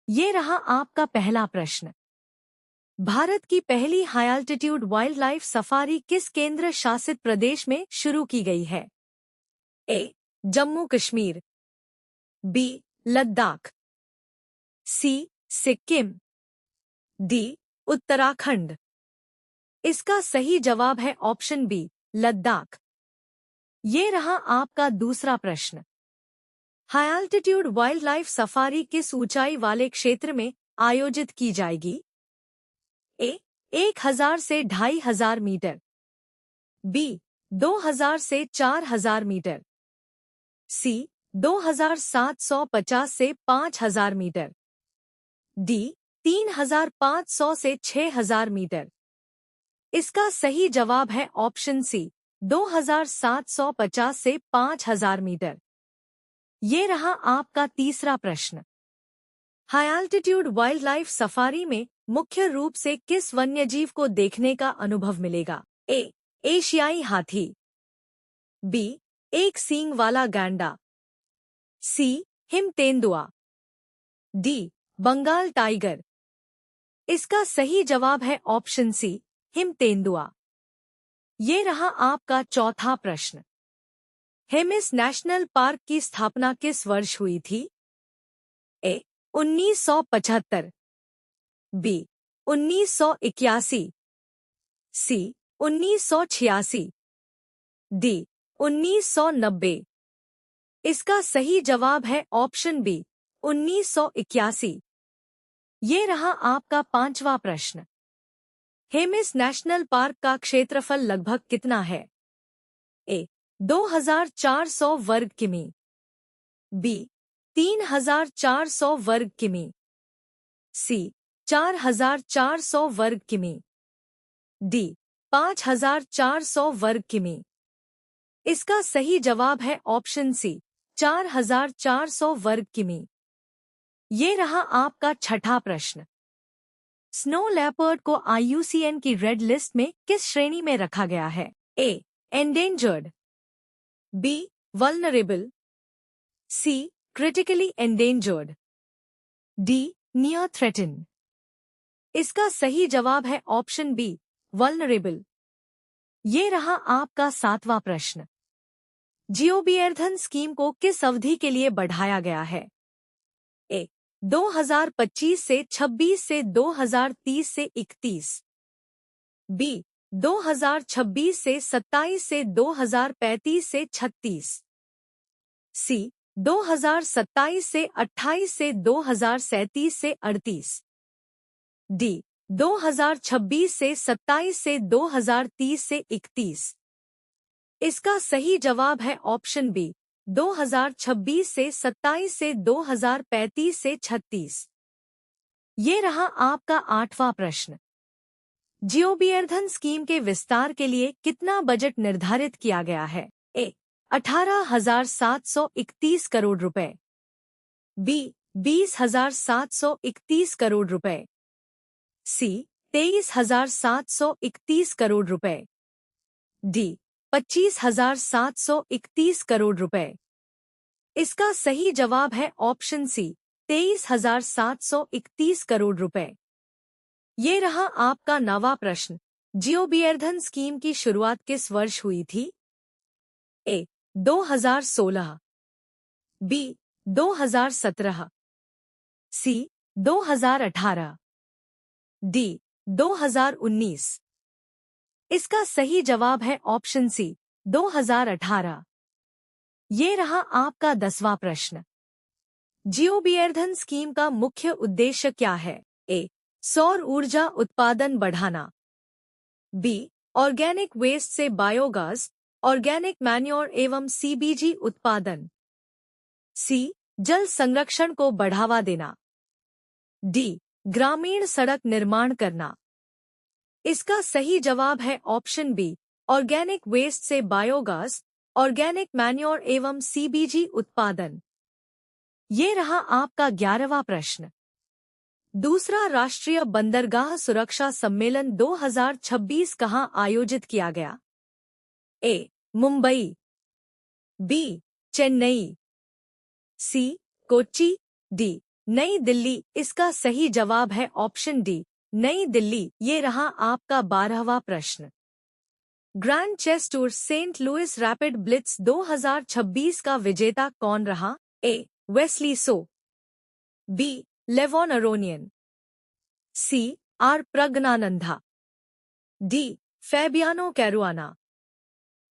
ये रहा आपका पहला प्रश्न। भारत की पहली high altitude wild life safari किस केंद्र शासित प्रदेश में शुरू की गई है? ए. जम्मू कश्मीर, बी. लद्दाख, सी. सिक्किम, डी. उत्तराखंड। इसका सही जवाब है ऑप्शन बी, लद्दाख। ये रहा आपका दूसरा प्रश्न। High altitude wild life safari किस ऊंचाई वाले क्षेत्र में आयोजित की जाएगी? ए. 1000 से 2500 मीटर, बी. 2000 से 4000 मीटर, सी. 2750 से 5000 मीटर, डी. 3500 से 6000 मीटर। इसका सही जवाब है ऑप्शन सी, 2750 से 5000 मीटर। ये रहा आपका तीसरा प्रश्न। High altitude wild life safari में मुख्य रूप से किस वन्यजीव को देखने का अनुभव मिलेगा? ए. एशियाई हाथी, बी. एक सींग वाला गैंडा, सी. हिम तेंदुआ, डी. बंगाल टाइगर। इसका सही जवाब है ऑप्शन सी, हिम तेंदुआ। ये रहा आपका चौथा प्रश्न। हेमिस नेशनल पार्क की स्थापना किस वर्ष हुई थी? ए. 1975, बी. 1981, सी. 1986, डी. 1990। इसका सही जवाब है ऑप्शन बी, 1981। ये रहा आपका पांचवा प्रश्न। हेमिस नेशनल पार्क का क्षेत्रफल लगभग कितना है? ए. 2400 वर्ग किमी, बी. 3400 वर्ग किमी, सी. 4400 वर्ग किमी, डी. 5400 वर्ग किमी। इसका सही जवाब है ऑप्शन सी, 4400 वर्ग किमी। ये रहा आपका छठा प्रश्न। स्नो लेपर्ड को IUCN की रेड लिस्ट में किस श्रेणी में रखा गया है? A. Endangered, B. Vulnerable, C. Critically endangered, D. Near threaten. इसका सही जवाब है ऑप्शन बी, वल्नरेबल। ये रहा आपका सातवां प्रश्न। जियोबियर्धन स्कीम को किस अवधि के लिए बढ़ाया गया है? ए. 2025 से 26 से 2030 से 31, बी. 2026 से 27 से 2035 से 36, सी. 2027 से 28 से 2037 से 38, डी. 2026 से 27 से 2030 से 31। इसका सही जवाब है ऑप्शन बी, 2026 से 27 से 2035 से 36। ये रहा आपका आठवां प्रश्न। जियोबियर्धन स्कीम के विस्तार के लिए कितना बजट निर्धारित किया गया है? ए. 18,731 करोड़ रुपए, बी. 20,731 करोड़ रुपए, सी. 23,731 करोड़ रुपए, डी. 25,731 करोड़ रुपए। इसका सही जवाब है ऑप्शन सी, 23,731 करोड़ रुपए। ये रहा आपका नवा प्रश्न। जियोबियर्धन स्कीम की शुरुआत किस वर्ष हुई थी? ए. 2016, बी. 2017, सी. 2018, डी. 2019। इसका सही जवाब है ऑप्शन सी, 2018। ये रहा आपका 10वां प्रश्न। जियोबियर्धन स्कीम का मुख्य उद्देश्य क्या है? ए. सौर ऊर्जा उत्पादन बढ़ाना, बी. ऑर्गेनिक वेस्ट से बायोगैस, ऑर्गेनिक मैन्योर एवं CBG उत्पादन, सी. जल संरक्षण को बढ़ावा देना, डी. ग्रामीण सड़क निर्माण करना। इसका सही जवाब है ऑप्शन बी, ऑर्गेनिक वेस्ट से बायोगैस, ऑर्गेनिक मैन्योर एवं CBG उत्पादन। ये रहा आपका 11वां प्रश्न। दूसरा राष्ट्रीय बंदरगाह सुरक्षा सम्मेलन 2026 कहाँ आयोजित किया गया? ए. मुंबई, बी. चेन्नई, सी. कोच्चि, डी. नई दिल्ली इसका सही जवाब है ऑप्शन डी, नई दिल्ली। ये रहा आपका 12वां प्रश्न। Grand Chess Tour Saint Louis Rapid Blitz 2026 का विजेता कौन रहा? A. Wesley So, B. Levon Aronian, C. R. Praggnanandhaa, D. Fabiano Caruana.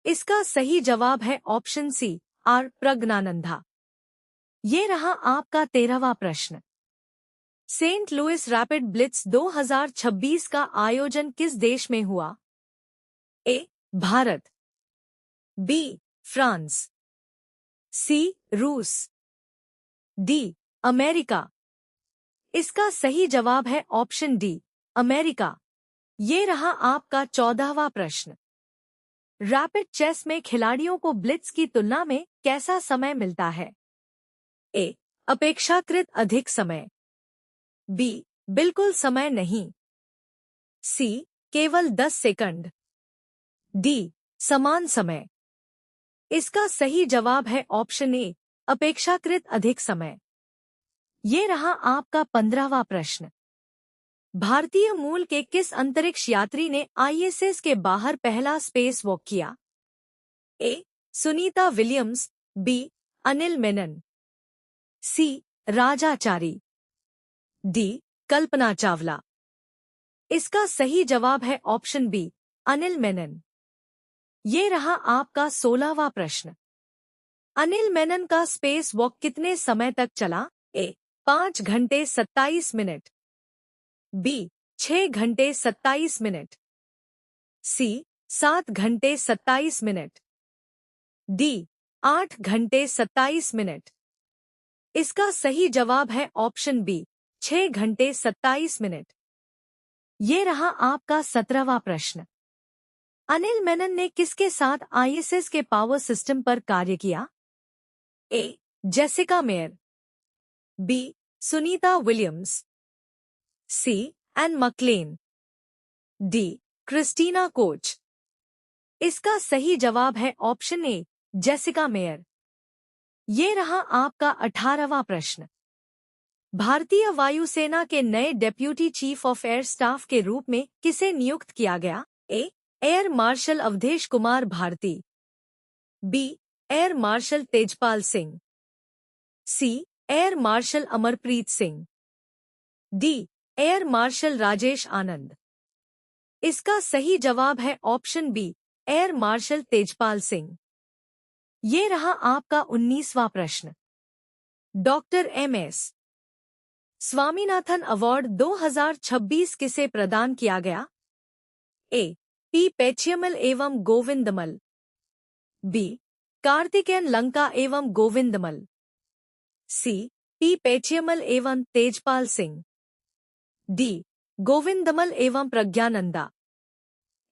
इसका सही जवाब है ऑप्शन सी, आर. प्रज्ञानंदा। ये रहा आपका 13वां प्रश्न। सेंट लुइस रैपिड ब्लिट्ज 2026 का आयोजन किस देश में हुआ? ए. भारत, बी. फ्रांस, सी. रूस, डी. अमेरिका। इसका सही जवाब है ऑप्शन डी, अमेरिका। ये रहा आपका 14वां प्रश्न। रैपिड चेस में खिलाड़ियों को ब्लिट्ज की तुलना में कैसा समय मिलता है? ए. अपेक्षाकृत अधिक समय, बी. बिल्कुल समय नहीं, सी. केवल 10 सेकंड, डी. समान समय। इसका सही जवाब है ऑप्शन ए, अपेक्षाकृत अधिक समय। ये रहा आपका 15वां प्रश्न। भारतीय मूल के किस अंतरिक्ष यात्री ने आईएसएस के बाहर पहला स्पेस वॉक किया? A. Sunita Williams, B. Anil Menon, C. Rajachari, D. Kalpana Chawla. इसका सही जवाब है ऑप्शन बी, अनिल मेनन। ये रहा आपका 16वां प्रश्न। अनिल मेनन का स्पेस वॉक कितने समय तक चला? ए. 5 घंटे 27 मिनट, बी. 6 घंटे 27 मिनट, सी. 7 घंटे 27 मिनट, डी. 8 घंटे 27 मिनट। इसका सही जवाब है ऑप्शन बी, 6 घंटे 27 मिनट। ये रहा आपका 17वां प्रश्न। अनिल मेनन ने किसके साथ आईएसएस के पावर सिस्टम पर कार्य किया? A. Jessica Meir, B. Sunita Williams, C. Anne McClain, D. Christina Koch. इसका सही जवाब है ऑप्शन ए, जेसिका मेयर। ये रहा आपका 18वां प्रश्न। भारतीय वायुसेना के नए deputy chief of air staff के रूप में किसे नियुक्त किया गया? A. Air marshal Awadhesh Kumar Bharti, B. Air marshal Tejpal Singh, C. Air marshal Amarpreet Singh, D. Air marshal Rajesh Anand. इसका सही जवाब है option B, air marshal Tejpal Singh. ये रहा आपका 19वां प्रश्न। Doctor MS. स्वामीनाथन अवार्ड 2026 किसे प्रदान किया गया? ए. पी. पेचियमल एवं गोविंदमल, बी. कार्तिकेयन लंका एवं गोविंदमल, सी. पी. पेचियमल एवं तेजपाल सिंह, डी. गोविंदमल एवं प्रज्ञानंदा।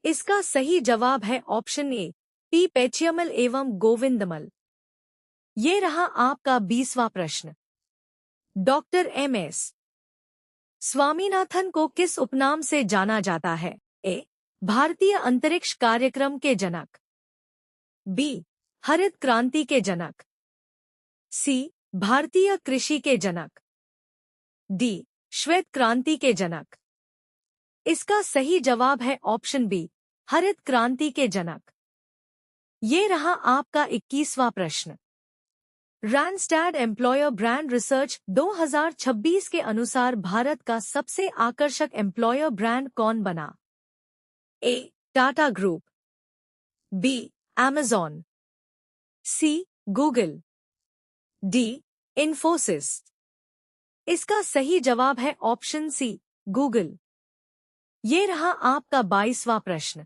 इसका सही जवाब है ऑप्शन ए, पी. पेचियमल एवं गोविंदमल। ये रहा आपका 20वां प्रश्न। Doctor MS. स्वामीनाथन को किस उपनाम से जाना जाता है? ए. भारतीय अंतरिक्ष कार्यक्रम के जनक, बी. हरित क्रांति के जनक, सी. भारतीय कृषि के जनक, डी. श्वेत क्रांति के जनक। इसका सही जवाब है ऑप्शन बी, हरित क्रांति के जनक। ये रहा आपका 21वां प्रश्न। रैंडस्टैड एम्प्लॉयर ब्रांड रिसर्च 2026 के अनुसार भारत का सबसे आकर्षक एम्प्लॉयर ब्रांड कौन बना? A. Tata group, B. Amazon, C. Google, D. Infosys. इसका सही जवाब है ऑप्शन सी, गूगल। ये रहा आपका 22वां प्रश्न।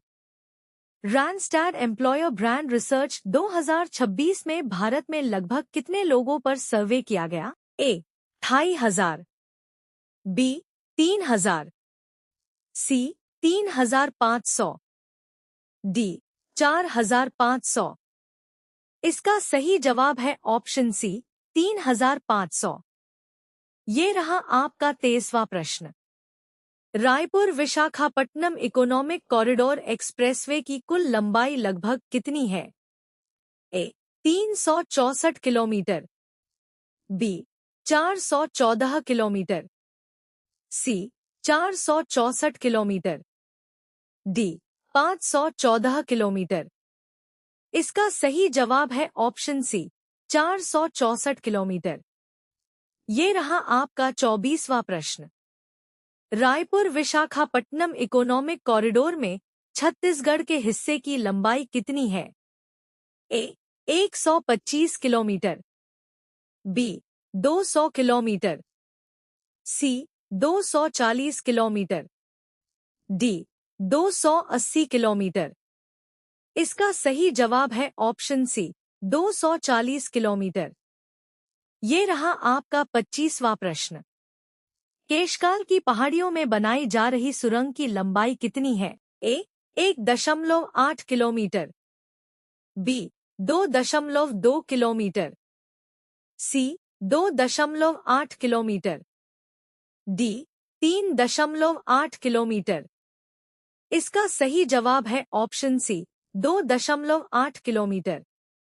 रैंडस्टैड एम्प्लॉयर ब्रांड रिसर्च 2026 में भारत में लगभग कितने लोगों पर सर्वे किया गया? ए. 2500, बी. 3000, सी. 3500, डी. 4500। इसका सही जवाब है ऑप्शन सी, 3500। ये रहा आपका 23वां प्रश्न। Raipur Visakhapatnam economic corridor expressway की कुल लंबाई लगभग कितनी है? ए. 364 किलोमीटर, बी. 414 किलोमीटर, सी 464 किलोमीटर, डी 514 किलोमीटर। इसका सही जवाब है ऑप्शन सी 464 किलोमीटर। ये रहा आपका 24वां प्रश्न। रायपुर विशाखापट्टनम इकोनॉमिक कॉरिडोर में छत्तीसगढ़ के हिस्से की लंबाई कितनी है? ए 125 किलोमीटर, बी 200 किलोमीटर, सी 240 किलोमीटर, डी 280 किलोमीटर। इसका सही जवाब है ऑप्शन सी 240 किलोमीटर। ये रहा आपका 25वां प्रश्न। केशकाल की पहाड़ियों में बनाई जा रही सुरंग की लंबाई कितनी है? ए 1.8 किलोमीटर, बी 2.2 किलोमीटर, सी 2.8 किलोमीटर, डी 3.8 किलोमीटर। इसका सही जवाब है ऑप्शन सी 2.8 किलोमीटर।